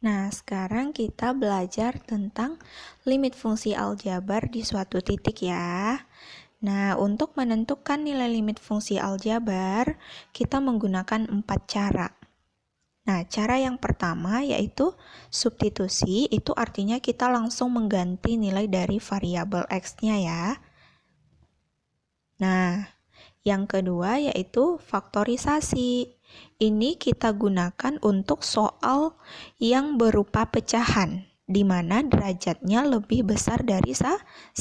Nah, sekarang kita belajar tentang limit fungsi aljabar di suatu titik ya. Nah, untuk menentukan nilai limit fungsi aljabar, kita menggunakan 4 cara. Nah, cara yang pertama yaitu substitusi, itu artinya kita langsung mengganti nilai dari variabel X-nya ya. Nah, yang kedua yaitu faktorisasi. Ini kita gunakan untuk soal yang berupa pecahan, di mana derajatnya lebih besar dari 1.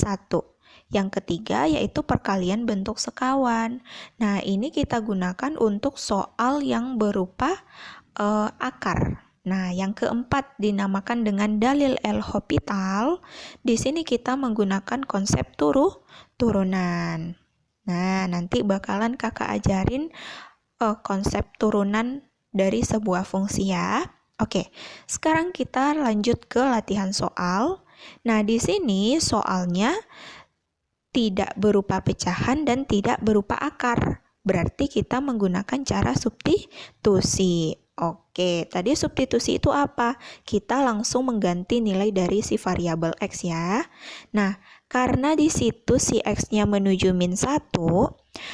Yang ketiga yaitu perkalian bentuk sekawan. Nah, ini kita gunakan untuk soal yang berupa akar. Nah, yang keempat dinamakan dengan dalil L'Hopital. Di sini kita menggunakan konsep turunan. Nah, nanti bakalan kakak ajarin konsep turunan dari sebuah fungsi ya. Oke, sekarang kita lanjut ke latihan soal. Nah, di sini soalnya tidak berupa pecahan dan tidak berupa akar. Berarti kita menggunakan cara substitusi. Oke, tadi substitusi itu apa? Kita langsung mengganti nilai dari si variabel X ya. Nah, karena di situ si X-nya menuju min 1,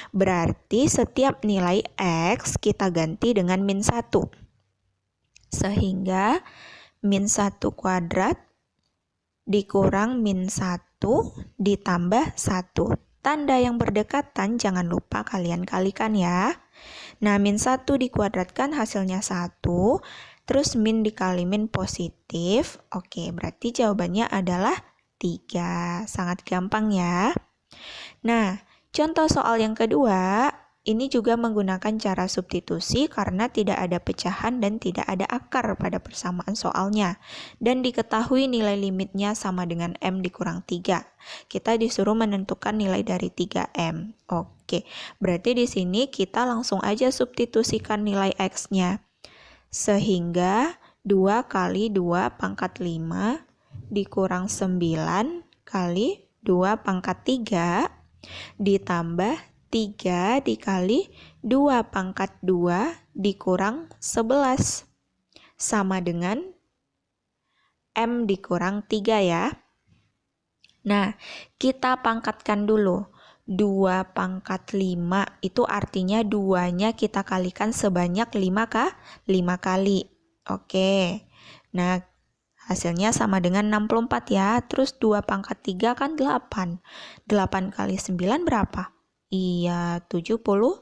berarti setiap nilai X kita ganti dengan min 1. Sehingga min 1 kuadrat dikurang min 1 ditambah 1. Tanda yang berdekatan jangan lupa kalian kalikan ya. Nah, min 1 dikuadratkan hasilnya 1, terus min dikali min positif. Oke, berarti jawabannya adalah 3. Sangat gampang ya. Nah, contoh soal yang kedua, ini juga menggunakan cara substitusi karena tidak ada pecahan dan tidak ada akar pada persamaan soalnya. Dan diketahui nilai limitnya sama dengan M dikurang 3. Kita disuruh menentukan nilai dari 3M. Oke, berarti di sini kita langsung aja substitusikan nilai X-nya. Sehingga 2 kali 2 pangkat 5 dikurang 9 kali 2 pangkat 3 ditambah 3 dikali 2 pangkat 2 dikurang 11 sama dengan M dikurang 3 ya. Nah, kita pangkatkan dulu. 2 pangkat 5 itu artinya 2-nya kita kalikan sebanyak 5 kali. Oke. Nah, hasilnya sama dengan 64 ya. Terus 2 pangkat 3 kan 8. 8 kali 9 berapa? Iya, 72.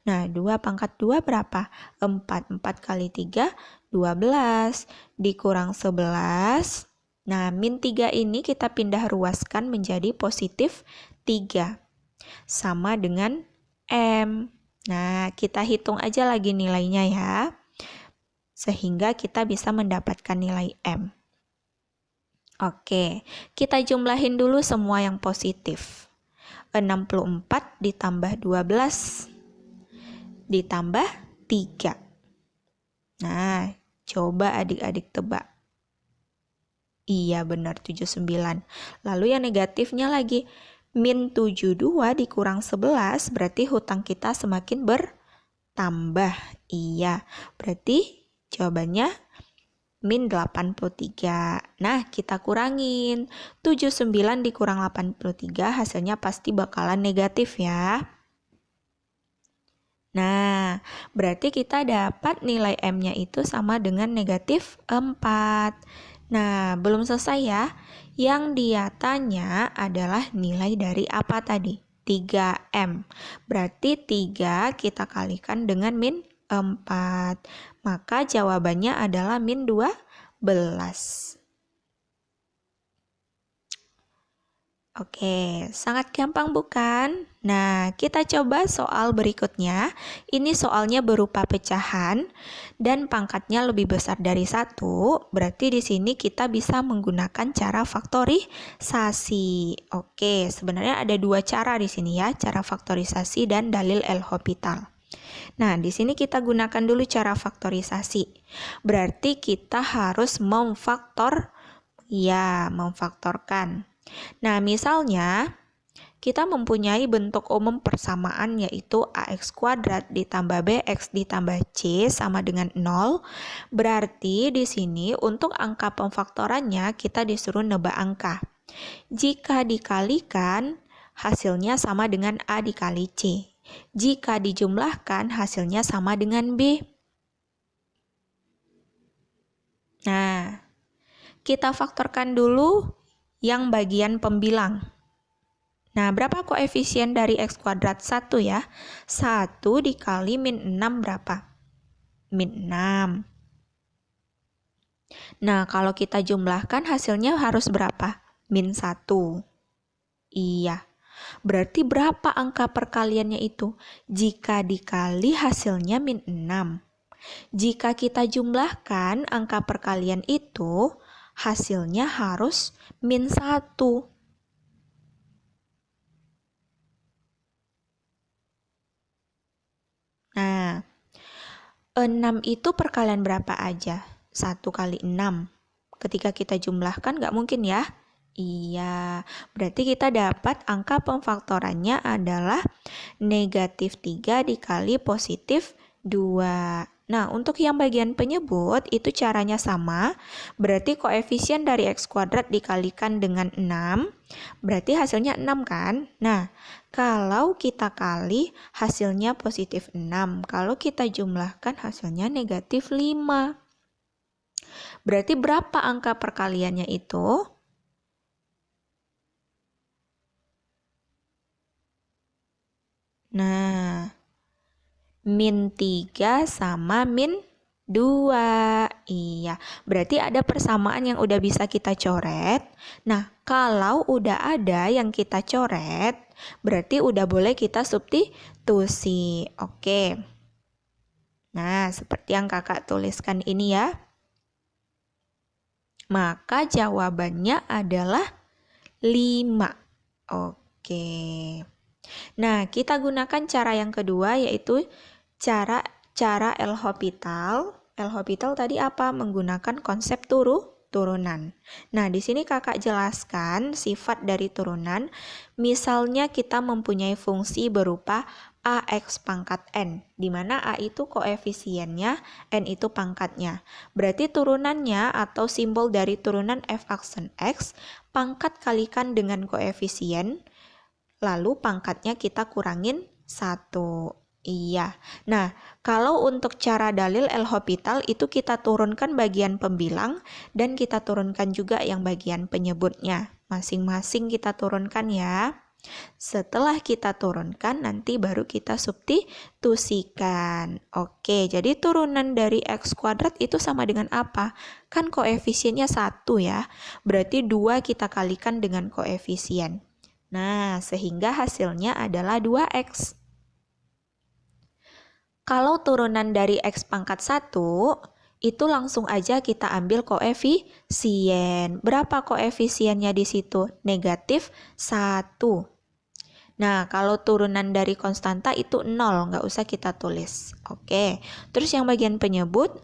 Nah, 2 pangkat 2 berapa? 4. 4 kali 3, 12. Dikurang 11. Nah, min 3 ini kita pindah ruaskan menjadi positif 3. Sama dengan M. Nah, kita hitung aja lagi nilainya ya. Sehingga kita bisa mendapatkan nilai M. Oke, kita jumlahin dulu semua yang positif. 64 ditambah 12 ditambah 3. Nah, coba adik-adik tebak. Iya benar 79. Lalu yang negatifnya lagi. Min 72 dikurang 11 berarti hutang kita semakin bertambah. Iya, berarti jawabannya min 83. Nah, kita kurangin. 79 dikurang 83 hasilnya pasti bakalan negatif ya. Nah, berarti kita dapat nilai M-nya itu sama dengan negatif 4. Nah, belum selesai ya. Yang dia tanya adalah nilai dari apa tadi? 3M. Berarti 3 kita kalikan dengan min 4. Maka jawabannya adalah min 12. Oke, sangat gampang bukan? Nah, kita coba soal berikutnya. Ini soalnya berupa pecahan dan pangkatnya lebih besar dari 1. Berarti di sini kita bisa menggunakan cara faktorisasi. Oke, sebenarnya ada 2 cara di sini ya, cara faktorisasi dan dalil L'Hopital. Nah, di sini kita gunakan dulu cara faktorisasi. Berarti kita harus memfaktorkan. Nah, misalnya kita mempunyai bentuk umum persamaan yaitu ax kuadrat ditambah bx ditambah c sama dengan 0. Berarti di sini untuk angka pemfaktorannya kita disuruh nebak angka. Jika dikalikan, hasilnya sama dengan A dikali C. Jika dijumlahkan, hasilnya sama dengan B. Nah, kita faktorkan dulu yang bagian pembilang. Nah, berapa koefisien dari x kuadrat 1 ya? 1 dikali min 6 berapa? Min 6. Nah, kalau kita jumlahkan hasilnya harus berapa? Min 1. Iya. Berarti berapa angka perkaliannya itu? Jika dikali hasilnya min 6. Jika kita jumlahkan angka perkalian itu, hasilnya harus min 1. Nah, 6 itu perkalian berapa aja? 1 kali 6. Ketika kita jumlahkan nggak mungkin ya? Iya, berarti kita dapat angka pemfaktorannya adalah negatif 3 dikali positif 2. Nah, untuk yang bagian penyebut itu caranya sama. Berarti koefisien dari x kuadrat dikalikan dengan 6. Berarti hasilnya 6 kan? Nah, kalau kita kali hasilnya positif 6. Kalau kita jumlahkan hasilnya negatif 5. Berarti berapa angka perkaliannya itu? Nah, min 3 sama min 2. Iya, berarti ada persamaan yang udah bisa kita coret. Nah, kalau udah ada yang kita coret, berarti udah boleh kita substitusi. Oke. Nah, seperti yang kakak tuliskan ini ya. Maka jawabannya adalah 5. Oke. Nah, kita gunakan cara yang kedua yaitu cara L'Hopital. L'Hopital tadi apa? Menggunakan konsep turunan. Nah, di sini kakak jelaskan sifat dari turunan. Misalnya kita mempunyai fungsi berupa ax pangkat n, di mana a itu koefisiennya, n itu pangkatnya. Berarti turunannya atau simbol dari turunan f aksen x, pangkat kalikan dengan koefisien, lalu pangkatnya kita kurangin 1. Iya. Nah, kalau untuk cara dalil L'Hopital itu kita turunkan bagian pembilang dan kita turunkan juga yang bagian penyebutnya. Masing-masing kita turunkan ya. Setelah kita turunkan, nanti baru kita substitusikan. Oke, jadi turunan dari x kuadrat itu sama dengan apa? Kan koefisiennya 1 ya. Berarti 2 kita kalikan dengan koefisien. Nah, sehingga hasilnya adalah 2x. Kalau turunan dari x pangkat 1, itu langsung aja kita ambil koefisien. Berapa koefisiennya di situ? Negatif 1. Nah, kalau turunan dari konstanta itu 0, nggak usah kita tulis. Oke, terus yang bagian penyebut,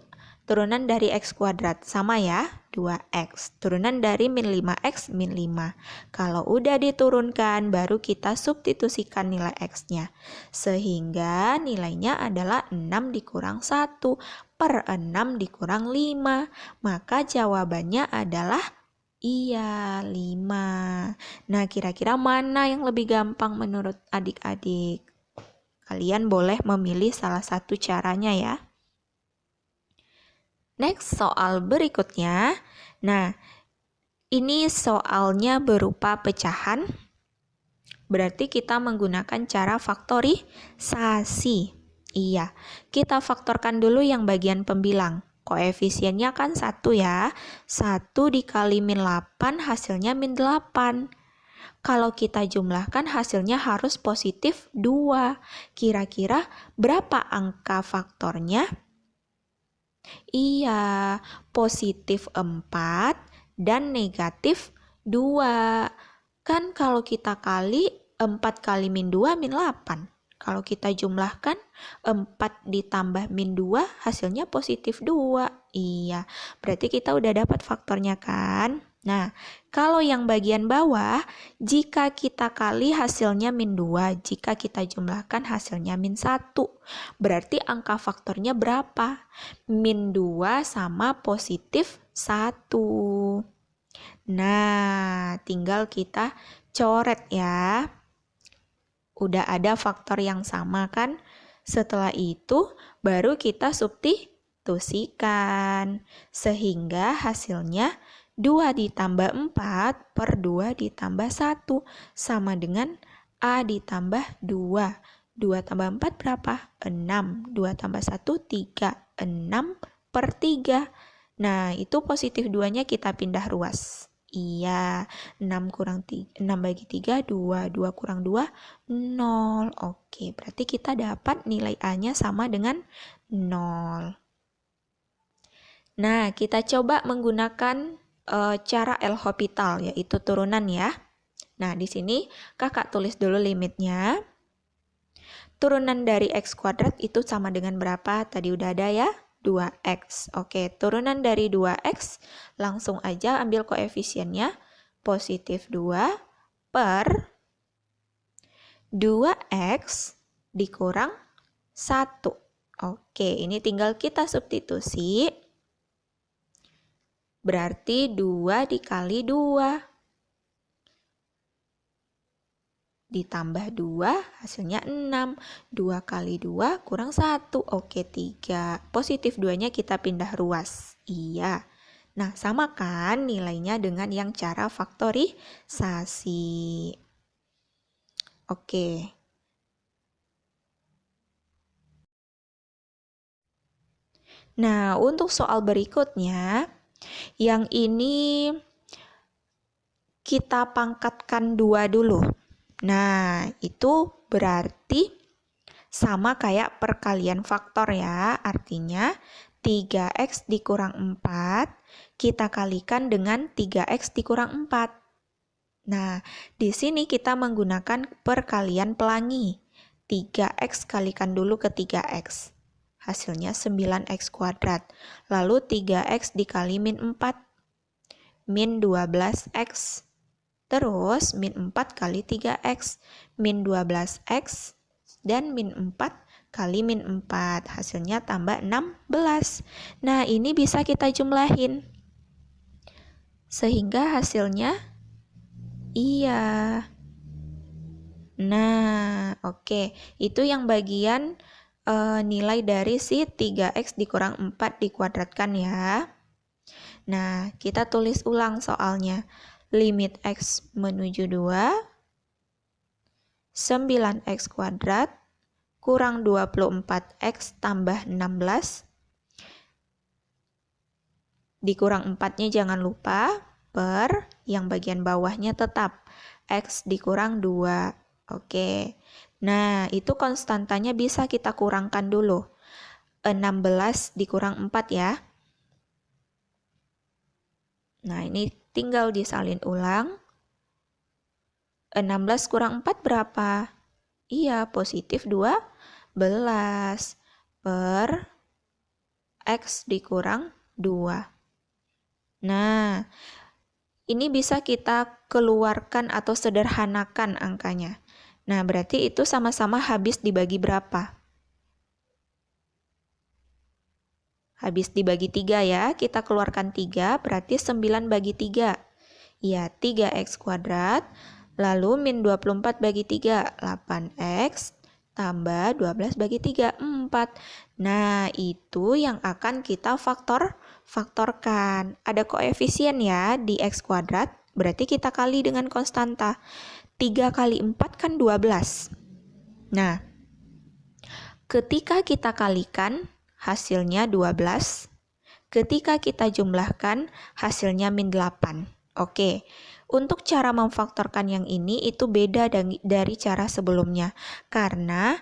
turunan dari x kuadrat, sama ya, 2x. Turunan dari min 5x, min 5. Kalau udah diturunkan, baru kita substitusikan nilai x-nya. Sehingga nilainya adalah 6 dikurang 1 per 6 dikurang 5. Maka jawabannya adalah iya, 5. Nah, kira-kira mana yang lebih gampang menurut adik-adik? Kalian boleh memilih salah satu caranya ya. Next, soal berikutnya. Nah, ini soalnya berupa pecahan. Berarti kita menggunakan cara faktorisasi. Iya, kita faktorkan dulu yang bagian pembilang. Koefisiennya kan 1 ya. 1 dikali min 8 hasilnya min 8. Kalau kita jumlahkan hasilnya harus positif 2. Kira-kira berapa angka faktornya? Iya, positif 4 dan negatif 2. Kan kalau kita kali 4 kali min 2 min 8. Kalau kita jumlahkan 4 ditambah min 2 hasilnya positif 2. Iya, berarti kita udah dapat faktornya kan? Nah, kalau yang bagian bawah, jika kita kali hasilnya min 2, jika kita jumlahkan hasilnya min 1. Berarti angka faktornya berapa? Min 2 sama positif 1. Nah, tinggal kita coret ya. Udah ada faktor yang sama kan? Setelah itu, baru kita substitusikan. Sehingga hasilnya 2 ditambah 4 per 2 ditambah 1 sama dengan A ditambah 2. 2 tambah 4 berapa? 6. 2 tambah 1, 3. 6 per 3. Nah, itu positif 2-nya kita pindah ruas. Iya, 6 bagi 3, 2. 2 kurang 2, 0. Oke, berarti kita dapat nilai A-nya sama dengan 0. Nah, kita coba menggunakan cara L'Hopital, yaitu turunan ya. Nah, di sini kakak tulis dulu limitnya. Turunan dari X kuadrat itu sama dengan berapa? Tadi udah ada ya, 2X. Oke, turunan dari 2X, langsung aja ambil koefisiennya, positif 2 per 2X dikurang 1. Oke, ini tinggal kita substitusi. Berarti 2 dikali 2. Ditambah 2, hasilnya 6. 2 kali 2 kurang 1. Oke, 3. Positif 2-nya kita pindah ruas. Iya. Nah, sama kan nilainya dengan yang cara faktorisasi. Oke. Nah, untuk soal berikutnya, yang ini kita pangkatkan 2 dulu. Nah, itu berarti sama kayak perkalian faktor ya. Artinya 3X dikurang 4, kita kalikan dengan 3X dikurang 4. Nah, di sini kita menggunakan perkalian pelangi. 3X kalikan dulu ke 3X. Hasilnya 9X kuadrat. Lalu 3X dikali min 4. Min 12X. Terus min 4 kali 3X. Min 12X. Dan min 4 kali min 4. Hasilnya tambah 16. Nah, ini bisa kita jumlahin. Sehingga hasilnya, iya. Nah, oke. Itu yang bagian nilai dari si 3X dikurang 4 dikuadratkan ya. Nah, kita tulis ulang soalnya. Limit X menuju 2, 9X kuadrat kurang 24X tambah 16. Dikurang 4-nya jangan lupa, per yang bagian bawahnya tetap X dikurang 2. Oke. Nah, itu konstantanya bisa kita kurangkan dulu. 16 dikurang 4 ya. Nah, ini tinggal disalin ulang. 16 kurang 4 berapa? Iya, positif 12 per X dikurang 2. Nah, ini bisa kita keluarkan atau sederhanakan angkanya. Nah, berarti itu sama-sama habis dibagi berapa? Habis dibagi 3 ya, kita keluarkan 3, berarti 9 bagi 3. Ya, 3X kuadrat, lalu min 24 bagi 3, 8X, tambah 12 bagi 3, 4. Nah, itu yang akan kita faktorkan. Ada koefisien ya di X kuadrat, berarti kita kali dengan konstanta. 3 kali 4 kan 12. Nah, ketika kita kalikan, hasilnya 12. Ketika kita jumlahkan, hasilnya min 8. Oke, untuk cara memfaktorkan yang ini itu beda dari cara sebelumnya. Karena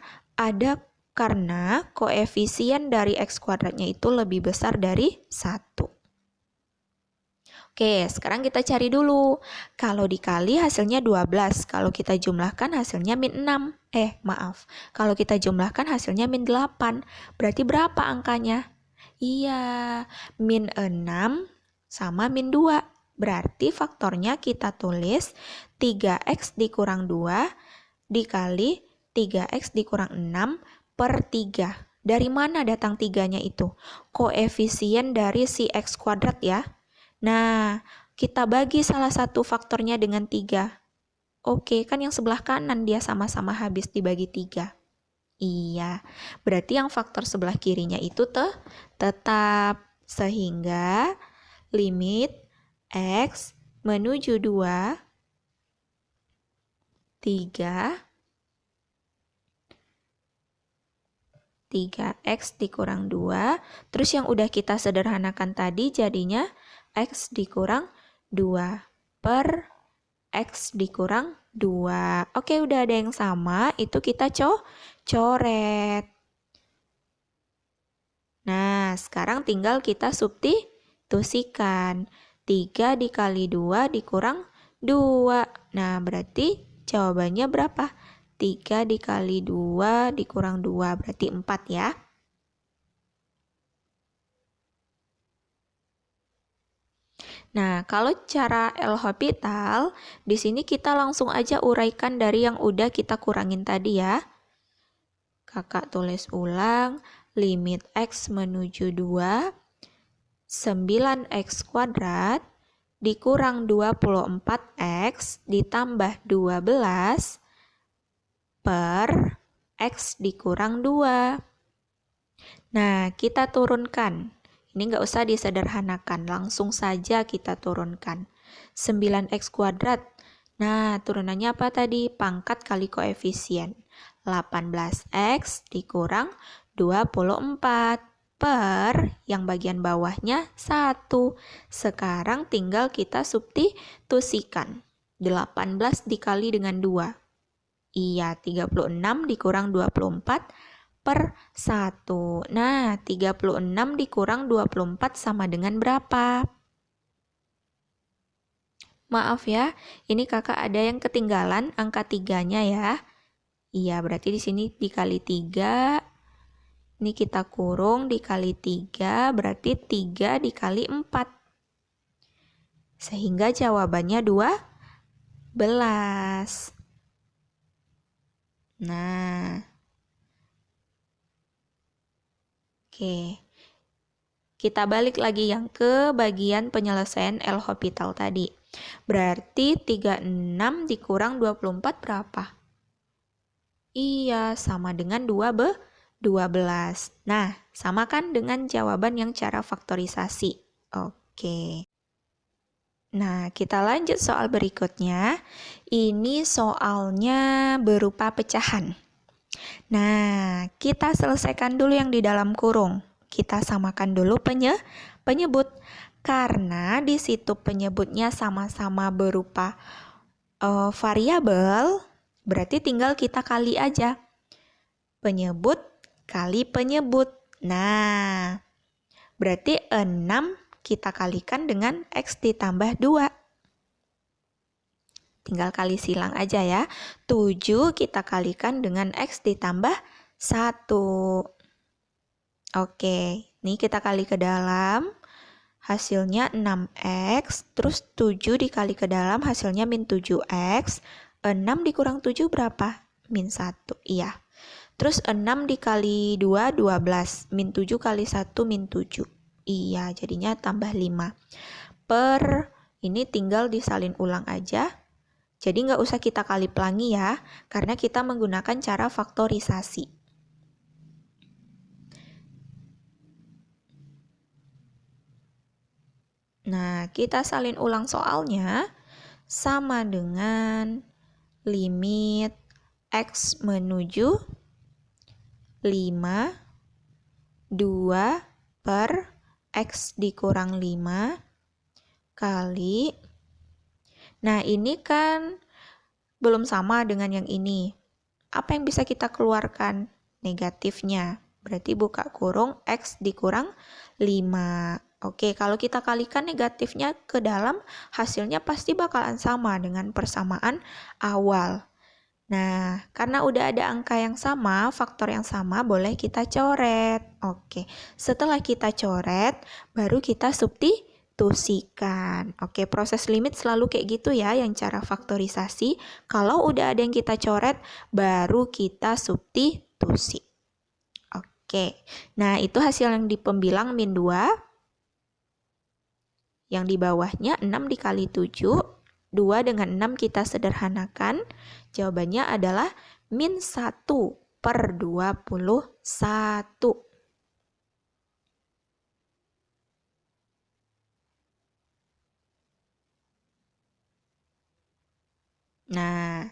koefisien dari X kuadratnya itu lebih besar dari 1. Oke, sekarang kita cari dulu. Kalau dikali hasilnya 12. Kalau kita jumlahkan hasilnya min 6. Kalau kita jumlahkan hasilnya min 8. Berarti berapa angkanya? Iya, min 6 sama min 2. Berarti faktornya kita tulis 3x dikurang 2 dikali 3x dikurang 6 per 3. Dari mana datang 3-nya itu? Koefisien dari si x kuadrat ya. Nah, kita bagi salah satu faktornya dengan 3. Oke, kan yang sebelah kanan dia sama-sama habis dibagi 3. Iya, berarti yang faktor sebelah kirinya itu tetap. Sehingga limit x menuju 2, 3x dikurang 2. Terus yang udah kita sederhanakan tadi jadinya x dikurang 2 per x dikurang 2. Oke, udah ada yang sama, itu kita coret. Nah, sekarang tinggal kita substitusikan. 3 dikali 2 dikurang 2. Nah, berarti jawabannya berapa? 3 dikali 2 dikurang 2, berarti 4 ya. Nah, kalau cara L'Hopital, di sini kita langsung aja uraikan dari yang udah kita kurangin tadi ya. Kakak tulis ulang, limit x menuju 2, 9x kuadrat dikurang 24x ditambah 12 per x dikurang 2. Nah, kita turunkan. Ini nggak usah disederhanakan, langsung saja kita turunkan. 9x kuadrat. Nah, turunannya apa tadi? Pangkat kali koefisien. 18x dikurang 24 per yang bagian bawahnya 1. Sekarang tinggal kita substitusikan. 18 dikali dengan 2. Iya, 36 dikurang 24 per 1. Nah, 36 dikurang 24 sama dengan berapa? Maaf ya, ini kakak ada yang ketinggalan angka 3-nya ya. Iya, berarti di sini dikali 3. Ini kita kurung dikali 3, berarti 3 dikali 4. Sehingga jawabannya 12. Nah, oke. Kita balik lagi yang ke bagian penyelesaian L'Hopital tadi. Berarti 36 dikurang 24 berapa? Iya, sama dengan 12. Nah, sama kan dengan jawaban yang cara faktorisasi. Oke. Nah, kita lanjut soal berikutnya. Ini soalnya berupa pecahan. Nah, kita selesaikan dulu yang di dalam kurung. Kita samakan dulu penyebut. Karena di situ penyebutnya sama-sama berupa variabel, berarti tinggal kita kali aja. Penyebut kali penyebut. Nah, berarti 6 kita kalikan dengan x ditambah 2. Tinggal kali silang aja ya. 7 kita kalikan dengan x ditambah 1. Oke, ini kita kali ke dalam. Hasilnya 6x, terus 7 dikali ke dalam, hasilnya min 7x. 6 dikurang 7 berapa? Min 1, iya. Terus 6 dikali 2, 12. Min 7 kali 1, min 7. Iya, jadinya tambah 5. Per, ini tinggal disalin ulang aja. Jadi nggak usah kita kali pelangi ya, karena kita menggunakan cara faktorisasi. Nah, kita salin ulang soalnya sama dengan limit x menuju 5, 2 per x dikurang 5 kali. Nah, ini kan belum sama dengan yang ini. Apa yang bisa kita keluarkan? Negatifnya. Berarti buka kurung x dikurang 5. Oke, kalau kita kalikan negatifnya ke dalam, hasilnya pasti bakalan sama dengan persamaan awal. Nah, karena udah ada angka yang sama, faktor yang sama, boleh kita coret. Oke, setelah kita coret, baru kita substitusi. substitusikan. Oke, proses limit selalu kayak gitu ya, yang cara faktorisasi. Kalau udah ada yang kita coret, baru kita substitusi. Oke, nah itu hasil yang di pembilang min 2. Yang di bawahnya 6 dikali 7, 2 dengan 6 kita sederhanakan. Jawabannya adalah min 1/21. Nah,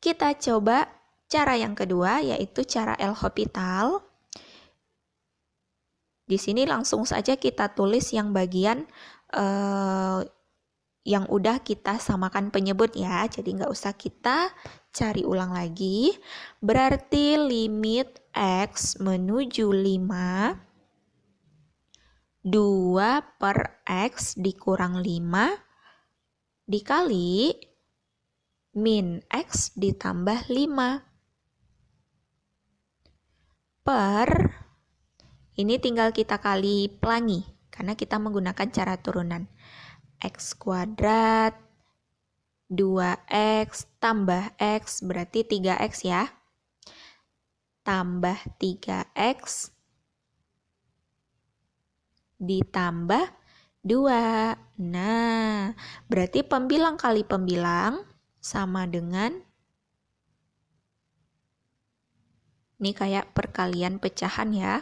kita coba cara yang kedua, yaitu cara L'Hopital. Di sini langsung saja kita tulis yang bagian yang udah kita samakan penyebut ya. Jadi nggak usah kita cari ulang lagi. Berarti limit X menuju 5, 2/X dikurang 5 dikali min X ditambah 5 per, ini tinggal kita kali pelangi karena kita menggunakan cara turunan. X kuadrat 2X tambah X berarti 3X ya. Tambah 3X ditambah 2. Nah, berarti pembilang kali pembilang sama dengan, ini kayak perkalian pecahan ya.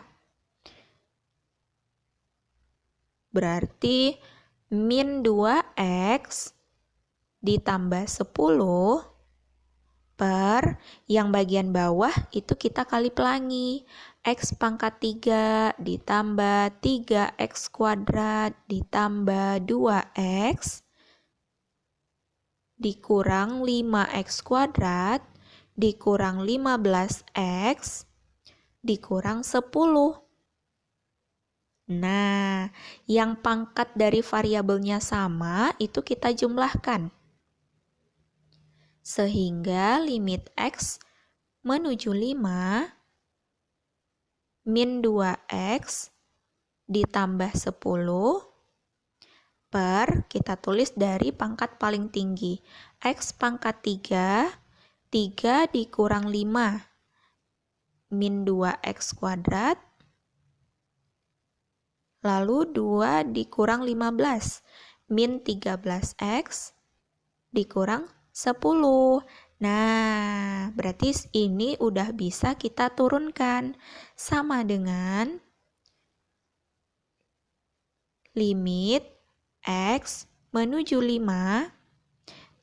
Berarti min 2X ditambah 10 per, yang bagian bawah itu kita kali pelangi. X pangkat 3 ditambah 3X kuadrat ditambah 2X dikurang 5X kuadrat dikurang 15X dikurang 10. Nah, yang pangkat dari variabelnya sama itu kita jumlahkan. Sehingga limit X menuju 5 min 2X ditambah 10 per, kita tulis dari pangkat paling tinggi. X pangkat 3, 3 dikurang 5 min 2X kuadrat, lalu 2 dikurang 15 min 13X dikurang 10. Nah, berarti ini udah bisa kita turunkan. Sama dengan limit X menuju 5,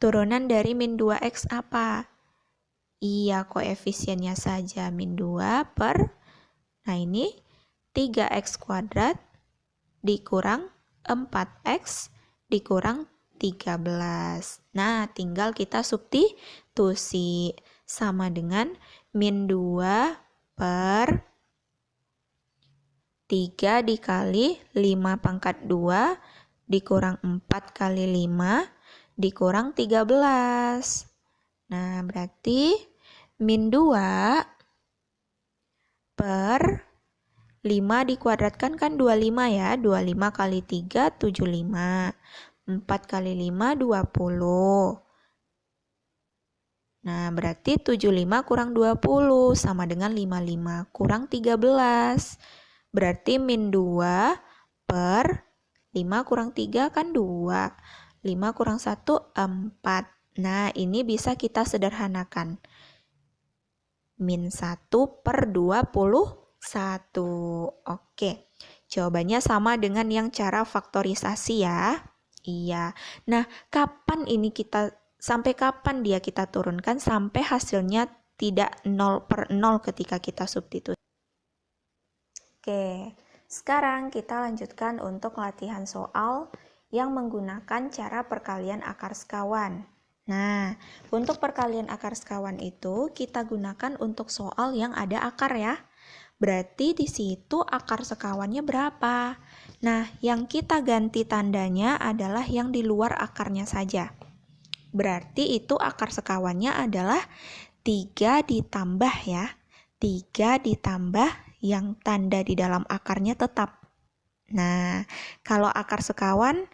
turunan dari min 2X apa? Iya, koefisiennya saja min 2 per, nah ini 3X kuadrat dikurang 4X dikurang 13. Nah, tinggal kita substitusi. Sama dengan min 2 per 3 dikali 5 pangkat 2 dikurang 4 kali 5 dikurang 13. Nah, berarti min 2 per 5 dikuadratkan kan 25 ya. 25 kali 3, 75. 4 kali 5, 20. Nah, berarti 75 kurang 20 sama dengan 55 kurang 13. Berarti min 2 per 5 kurang 3 kan 2. 5 kurang 1, 4. Nah, ini bisa kita sederhanakan. Min 1 per 21. Oke, jawabannya sama dengan yang cara faktorisasi ya. Iya. Nah, sampai kapan dia kita turunkan sampai hasilnya tidak 0/0 ketika kita substitusi. Oke, sekarang kita lanjutkan untuk latihan soal yang menggunakan cara perkalian akar sekawan. Nah, untuk perkalian akar sekawan itu kita gunakan untuk soal yang ada akar ya. Berarti di situ akar sekawannya berapa? Nah, yang kita ganti tandanya adalah yang di luar akarnya saja. Berarti itu akar sekawannya adalah 3 ditambah ya. 3 ditambah yang tanda di dalam akarnya tetap. Nah, kalau akar sekawan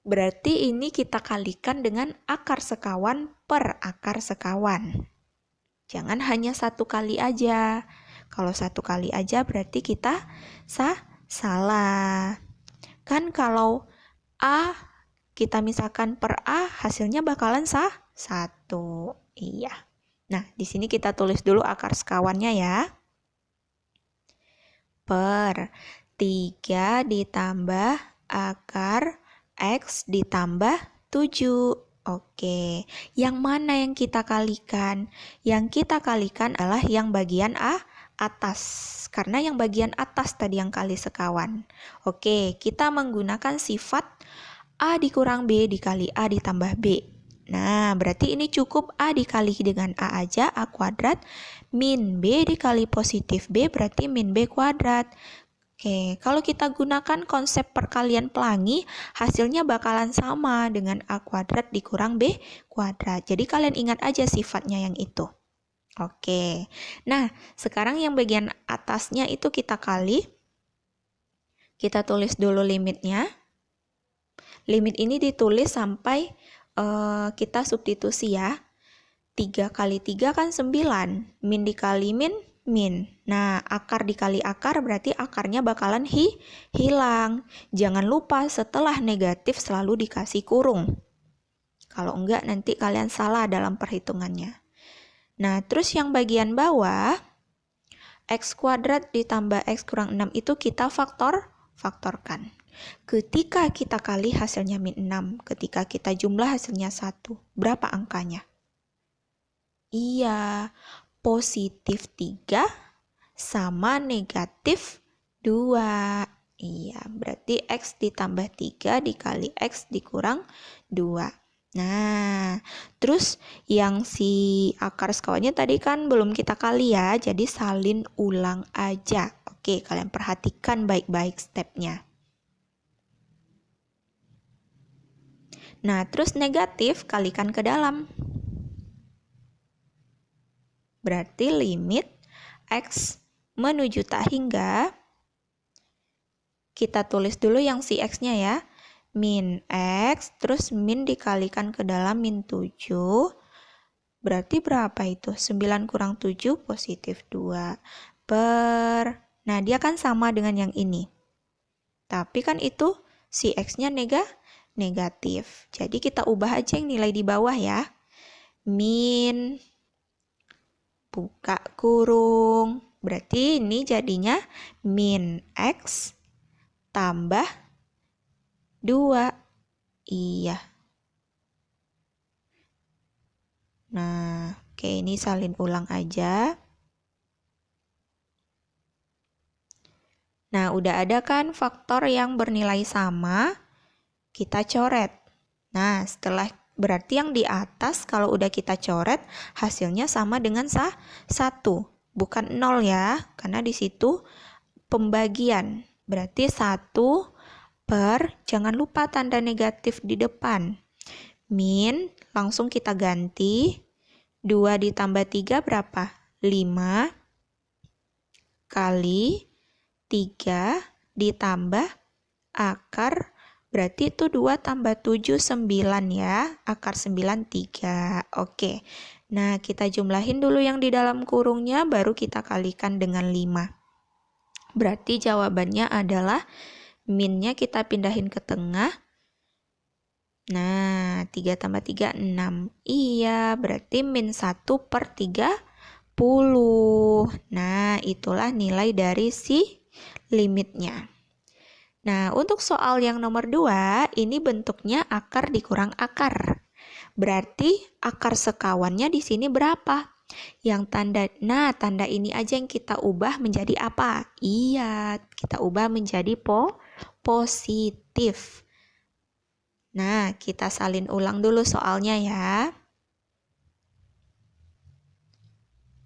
Berarti ini kita kalikan dengan akar sekawan per akar sekawan. Jangan hanya satu kali aja. Kalau satu kali aja berarti kita salah. Kan kalau A kita misalkan per A hasilnya bakalan 1. Iya. Nah, di sini kita tulis dulu akar sekawannya ya. Per 3 ditambah akar X ditambah 7. Oke, yang mana yang kita kalikan? Yang kita kalikan adalah yang bagian atas, karena yang bagian atas tadi yang kali sekawan. Oke, kita menggunakan sifat A dikurang B dikali A ditambah B. Nah, berarti ini cukup A dikali dengan A aja, A kuadrat, min B dikali positif B berarti min B kuadrat. Oke, kalau kita gunakan konsep perkalian pelangi, hasilnya bakalan sama dengan A kuadrat dikurang B kuadrat. Jadi kalian ingat aja sifatnya yang itu. Oke, nah sekarang yang bagian atasnya itu kita kali. Kita tulis dulu limitnya. Limit ini ditulis sampai kita substitusi ya. 3 kali 3 kan 9. Min dikali min, min. Nah, akar dikali akar berarti akarnya bakalan hilang. Jangan lupa setelah negatif selalu dikasih kurung. Kalau enggak nanti kalian salah dalam perhitungannya. Nah, terus yang bagian bawah, X kuadrat ditambah X kurang 6 itu kita faktorkan. Ketika kita kali hasilnya min 6, ketika kita jumlah hasilnya 1. Berapa angkanya? Iya, positif 3 sama negatif 2. Iya, berarti X ditambah 3 dikali X dikurang 2. Nah, terus yang si akar sekawannya tadi kan belum kita kali ya, jadi salin ulang aja. Oke, kalian perhatikan baik-baik stepnya. Nah, terus negatif kalikan ke dalam. Berarti limit X menuju tak hingga, kita tulis dulu yang si X-nya ya. Min X, terus min dikalikan ke dalam min 7. Berarti berapa itu? 9 kurang 7 positif 2. Per, nah dia kan sama dengan yang ini. Tapi kan itu si X-nya negatif. Jadi kita ubah aja yang nilai di bawah ya. Min, buka kurung. Berarti ini jadinya min X tambah 2. Iya. Nah, oke ini salin ulang aja. Nah, udah ada kan faktor yang bernilai sama? Kita coret. Nah, setelah berarti yang di atas kalau udah kita coret hasilnya sama dengan 1, bukan 0 ya, karena di situ pembagian. Berarti 1 per, jangan lupa tanda negatif di depan. Min, langsung kita ganti. 2 ditambah 3 berapa? 5 kali 3 ditambah akar, berarti itu 2 tambah 7, 9 ya. Akar 9, 3. Oke. Nah, kita jumlahin dulu yang di dalam kurungnya, baru kita kalikan dengan 5. Berarti jawabannya adalah minnya kita pindahin ke tengah. Nah, 3 tambah 3, 6. Iya, berarti min 1 per 30. Nah, itulah nilai dari si limitnya. Nah, untuk soal yang nomor 2, ini bentuknya akar dikurang akar. Berarti akar sekawannya di sini berapa? Yang tanda, nah tanda ini aja yang kita ubah menjadi apa? Iya, kita ubah menjadi positif. Nah, kita salin ulang dulu soalnya ya.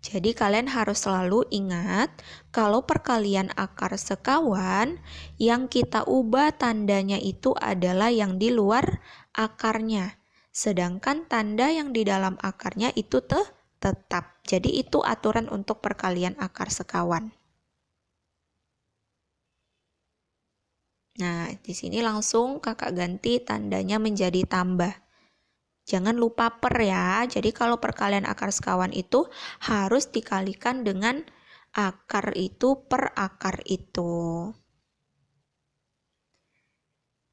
Jadi kalian harus selalu ingat kalau perkalian akar sekawan yang kita ubah tandanya itu adalah yang di luar akarnya. Sedangkan tanda yang di dalam akarnya itu tetap. Jadi itu aturan untuk perkalian akar sekawan. Nah, di sini langsung kakak ganti tandanya menjadi tambah. Jangan lupa per ya. Jadi kalau perkalian akar sekawan itu harus dikalikan dengan akar itu per akar itu.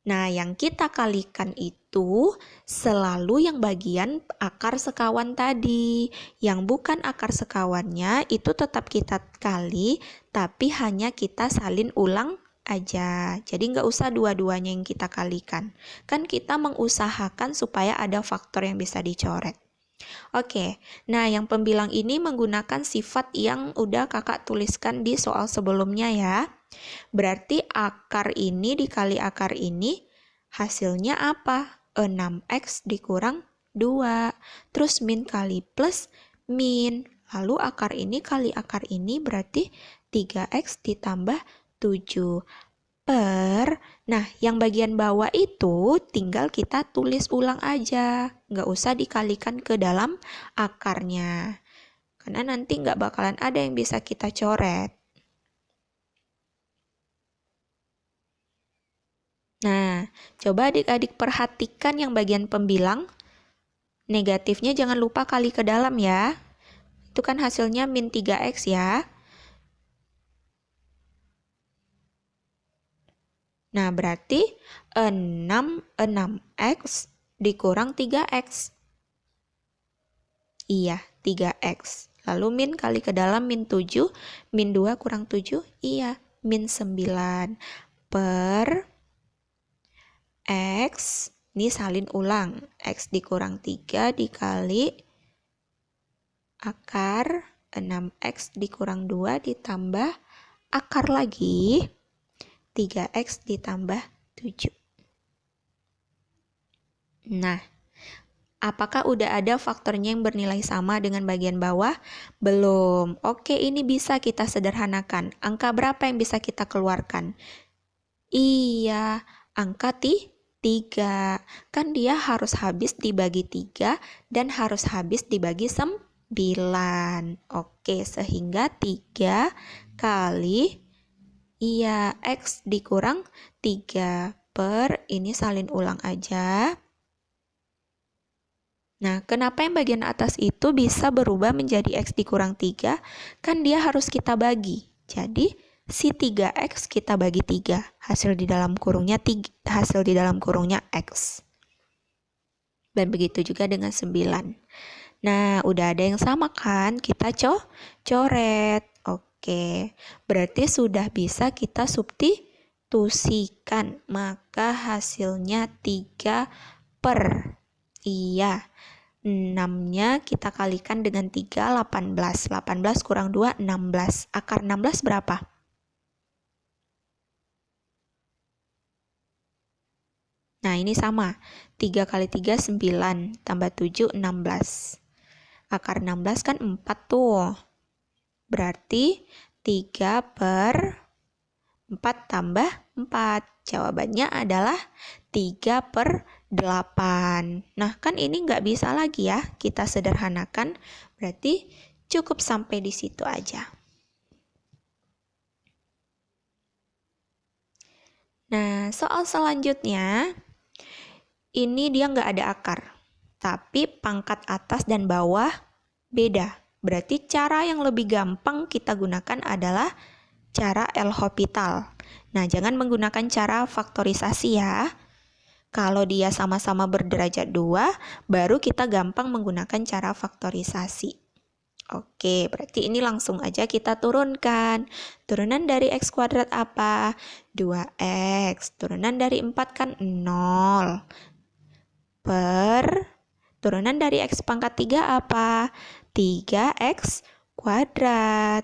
Nah, yang kita kalikan itu selalu yang bagian akar sekawan tadi. Yang bukan akar sekawannya itu tetap kita kali, tapi hanya kita salin ulang aja. Jadi nggak usah dua-duanya yang kita kalikan. Kan kita mengusahakan supaya ada faktor yang bisa dicoret. Oke, nah yang pembilang ini menggunakan sifat yang udah kakak tuliskan di soal sebelumnya ya. Berarti akar ini dikali akar ini hasilnya apa? 6x dikurang 2. Terus min kali plus min. Lalu akar ini kali akar ini berarti 3x ditambah 7 per. Nah, yang bagian bawah itu tinggal kita tulis ulang aja. Nggak usah dikalikan ke dalam akarnya. Karena nanti nggak bakalan ada yang bisa kita coret. Nah, coba adik-adik perhatikan yang bagian pembilang. Negatifnya jangan lupa kali ke dalam ya. Itu kan hasilnya min 3x ya. Nah, berarti 6x dikurang 3x. Iya, 3x. Lalu min kali ke dalam min 7. Min 2 kurang 7. Iya, min 9 per x, ini salin ulang, x dikurang 3 dikali akar 6x dikurang 2 ditambah akar lagi 3x ditambah 7. Nah, apakah udah ada faktornya yang bernilai sama dengan bagian bawah? Belum. Oke, ini bisa kita sederhanakan. Angka berapa yang bisa kita keluarkan? Iya, angka 3. Kan dia harus habis dibagi 3 dan harus habis dibagi 9. Oke, sehingga 3 kali x dikurang 3 per, ini salin ulang aja. Nah, kenapa yang bagian atas itu bisa berubah menjadi x dikurang 3? Kan dia harus kita bagi. Jadi, si 3x kita bagi 3. Hasil di dalam kurungnya x. Dan begitu juga dengan 9. Nah, udah ada yang sama kan? Kita coret. Oke, berarti sudah bisa kita substitusikan. Maka hasilnya 3 per. Iya, 6-nya kita kalikan dengan 3, 18. 18 kurang 2, 16. Akar 16 berapa? Nah, ini sama. 3 kali 3, 9. Tambah 7, 16. Akar 16 kan 4 tuh. Berarti 3 per 4 tambah 4. Jawabannya adalah 3 per 8. Nah, kan ini nggak bisa lagi ya kita sederhanakan. Berarti cukup sampai di situ aja. Nah, soal selanjutnya, ini dia nggak ada akar. Tapi pangkat atas dan bawah beda. Berarti cara yang lebih gampang kita gunakan adalah cara L'Hopital. Nah, jangan menggunakan cara faktorisasi ya. Kalau dia sama-sama berderajat 2, baru kita gampang menggunakan cara faktorisasi. Oke, berarti ini langsung aja kita turunkan. Turunan dari x kuadrat apa? 2x. Turunan dari 4 kan 0. Per, turunan dari x pangkat 3 apa? 3x kuadrat.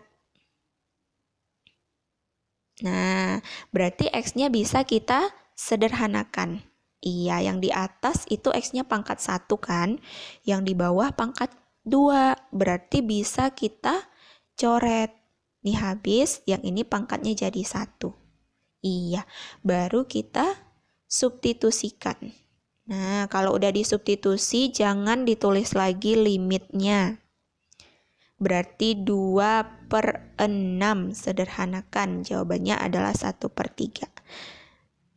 Nah, berarti x-nya bisa kita sederhanakan. Iya, yang di atas itu x-nya pangkat 1 kan, yang di bawah pangkat 2, berarti bisa kita coret. Ini habis, yang ini pangkatnya jadi 1. Iya, baru kita substitusikan. Nah, kalau udah disubstitusi, jangan ditulis lagi limitnya. Berarti 2 per 6, sederhanakan. Jawabannya adalah 1 per 3.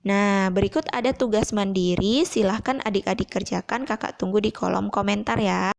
Nah, berikut ada tugas mandiri, silahkan adik-adik kerjakan, kakak tunggu di kolom komentar ya.